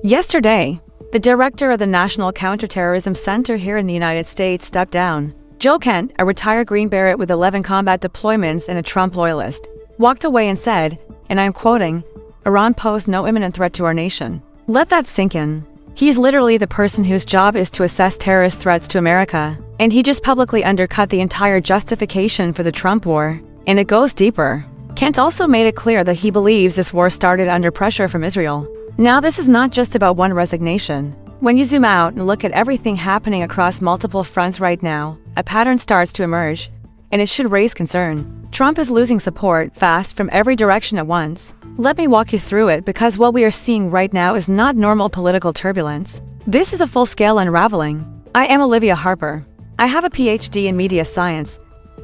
Yesterday, the director of the National Counterterrorism Center here in the United States stepped down. Joe Kent, a retired Green Beret with 11 combat deployments and a Trump loyalist, walked away and said, and I'm quoting, "Iran posed no imminent threat to our nation." Let that sink in. He's literally the person whose job is to assess terrorist threats to America, and he just publicly undercut the entire justification for the Trump war. And it goes deeper. Kent also made it clear that he believes this war started under pressure from Israel. Now, this is not just about one resignation. When you zoom out and look at everything happening across multiple fronts right now, a pattern starts to emerge, and it should raise concern. Trump is losing support fast from every direction at once. Let me walk you through it, because what we are seeing right now is not normal political turbulence. This is a full-scale unraveling. I am Olivia Harper. I have a PhD in media science,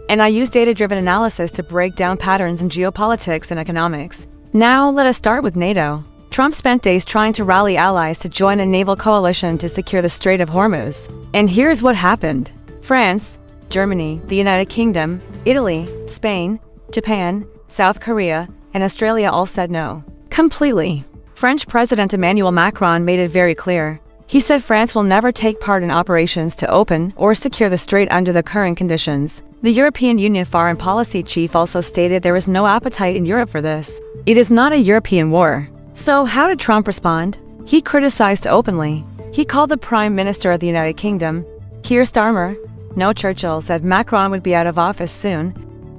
and I use data-driven analysis to break down patterns in geopolitics and economics. Now, let us start with NATO. Trump spent days trying to rally allies to join a naval coalition to secure the Strait of Hormuz. And here's what happened. France, Germany, the United Kingdom, Italy, Spain, Japan, South Korea, and Australia all said no. Completely. French President Emmanuel Macron made it very clear. He said France will never take part in operations to open or secure the strait under the current conditions. The European Union Foreign Policy Chief also stated there is no appetite in Europe for this. It is not a European war. So how did Trump respond? He criticized openly. He called the Prime Minister of the United Kingdom, Keir Starmer. No, Churchill said Macron would be out of office soon,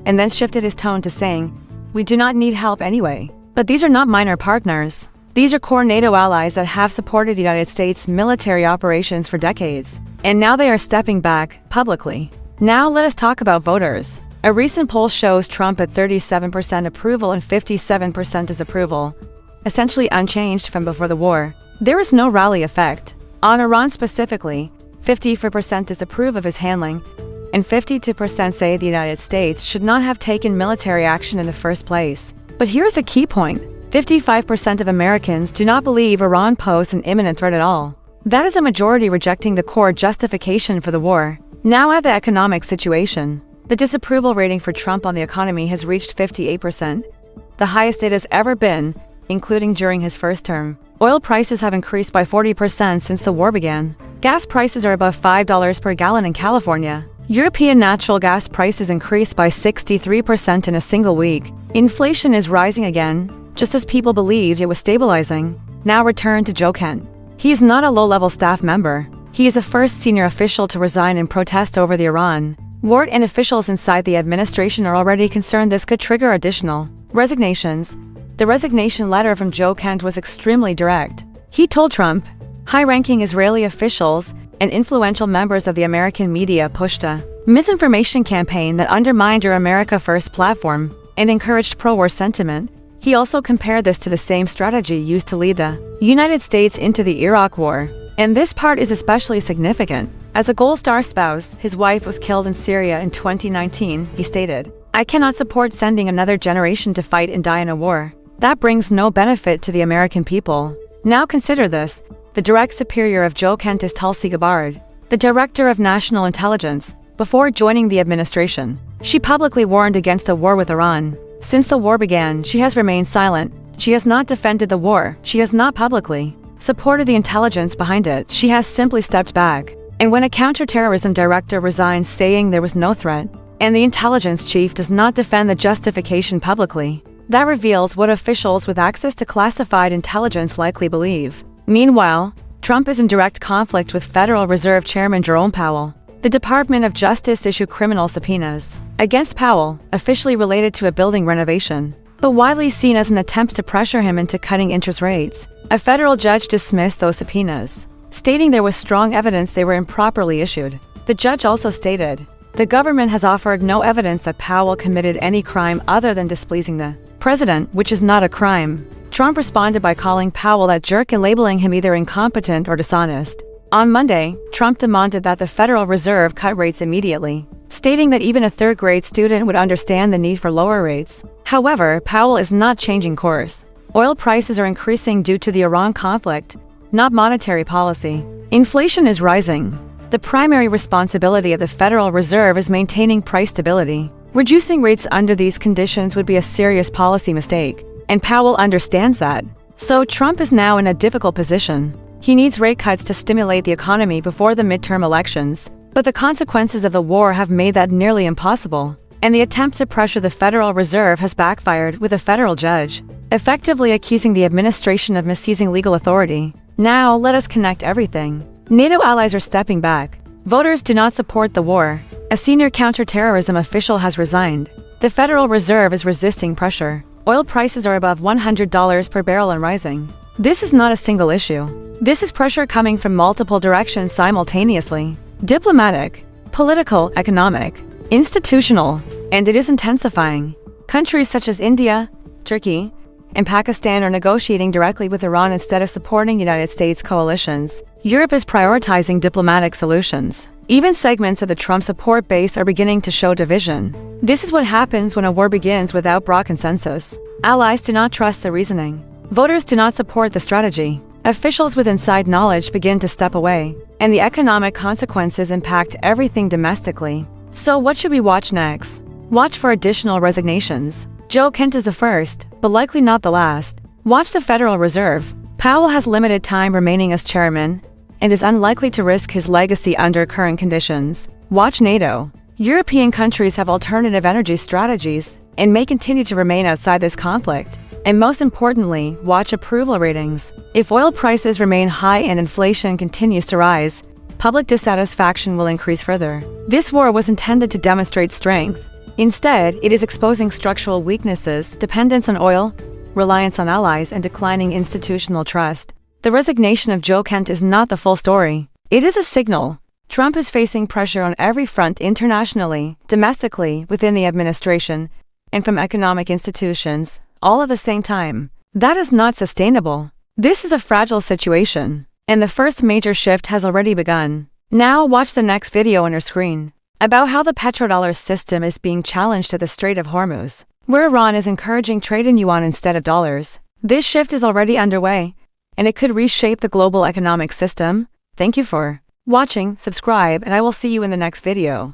and then shifted his tone to saying, "We do not need help anyway." But these are not minor partners. These are core NATO allies that have supported the United States military operations for decades. And now they are stepping back, publicly. Now let us talk about voters. A recent poll shows Trump at 37% approval and 57% disapproval, essentially unchanged from before the war. There is no rally effect. On Iran specifically, 54% disapprove of his handling, and 52% say the United States should not have taken military action in the first place. But here's the key point. 55% of Americans do not believe Iran posed an imminent threat at all. That is a majority rejecting the core justification for the war. Now add the economic situation. The disapproval rating for Trump on the economy has reached 58%, the highest it has ever been, including during his first term. Oil prices have increased by 40% since the war began. Gas prices are above $5 per gallon in California. European natural gas prices increased by 63% in a single week. Inflation is rising again, just as people believed it was stabilizing. Now return to Joe Kent. He is not a low-level staff member. He is the first senior official to resign in protest over the Iran war, and officials inside the administration are already concerned this could trigger additional resignations. The resignation letter from Joe Kent was extremely direct. He told Trump, high-ranking Israeli officials and influential members of the American media pushed a misinformation campaign that undermined your America First platform and encouraged pro-war sentiment. He also compared this to the same strategy used to lead the United States into the Iraq War. And this part is especially significant. As a Gold Star spouse, his wife was killed in Syria in 2019, he stated, "I cannot support sending another generation to fight and die in a war. That brings no benefit to the American people." Now consider this. The direct superior of Joe Kent is Tulsi Gabbard, the director of national intelligence. Before joining the administration, she publicly warned against a war with Iran. Since the war began, she has remained silent. She has not defended the war. She has not publicly supported the intelligence behind it. She has simply stepped back. And when a counterterrorism director resigns saying there was no threat, and the intelligence chief does not defend the justification publicly, that reveals what officials with access to classified intelligence likely believe. Meanwhile, Trump is in direct conflict with Federal Reserve Chairman Jerome Powell. The Department of Justice issued criminal subpoenas against Powell, officially related to a building renovation, but widely seen as an attempt to pressure him into cutting interest rates. A federal judge dismissed those subpoenas, stating there was strong evidence they were improperly issued. The judge also stated, "The government has offered no evidence that Powell committed any crime other than displeasing the president, which is not a crime." Trump responded by calling Powell that jerk and labeling him either incompetent or dishonest. On Monday, Trump demanded that the Federal Reserve cut rates immediately, stating that even a third-grade student would understand the need for lower rates. However, Powell is not changing course. Oil prices are increasing due to the Iran conflict, not monetary policy. Inflation is rising. The primary responsibility of the Federal Reserve is maintaining price stability. Reducing rates under these conditions would be a serious policy mistake, and Powell understands that. So Trump is now in a difficult position. He needs rate cuts to stimulate the economy before the midterm elections, but the consequences of the war have made that nearly impossible. And the attempt to pressure the Federal Reserve has backfired, with a federal judge effectively accusing the administration of misusing legal authority. Now, let us connect everything. NATO allies are stepping back. Voters do not support the war. A senior counterterrorism official has resigned. The Federal Reserve is resisting pressure. Oil prices are above $100 per barrel and rising. This is not a single issue. This is pressure coming from multiple directions simultaneously: diplomatic, political, economic, institutional, and it is intensifying. Countries such as India, Turkey, and Pakistan are negotiating directly with Iran instead of supporting United States coalitions. Europe is prioritizing diplomatic solutions. Even segments of the Trump support base are beginning to show division. This is what happens when a war begins without broad consensus. Allies do not trust the reasoning. Voters do not support the strategy. Officials with inside knowledge begin to step away, and the economic consequences impact everything domestically. So what should we watch next? Watch for additional resignations. Joe Kent is the first, but likely not the last. Watch the Federal Reserve. Powell has limited time remaining as chairman and is unlikely to risk his legacy under current conditions. Watch NATO. European countries have alternative energy strategies and may continue to remain outside this conflict. And most importantly, watch approval ratings. If oil prices remain high and inflation continues to rise, public dissatisfaction will increase further. This war was intended to demonstrate strength. Instead, it is exposing structural weaknesses, dependence on oil, reliance on allies, and declining institutional trust. The resignation of Joe Kent is not the full story. It is a signal. Trump is facing pressure on every front, internationally, domestically, within the administration, and from economic institutions, all at the same time. That is not sustainable. This is a fragile situation, and the first major shift has already begun. Now watch the next video on your screen about how the petrodollar system is being challenged at the Strait of Hormuz, where Iran is encouraging trade in yuan instead of dollars. This shift is already underway, and it could reshape the global economic system. Thank you for watching, subscribe, and I will see you in the next video.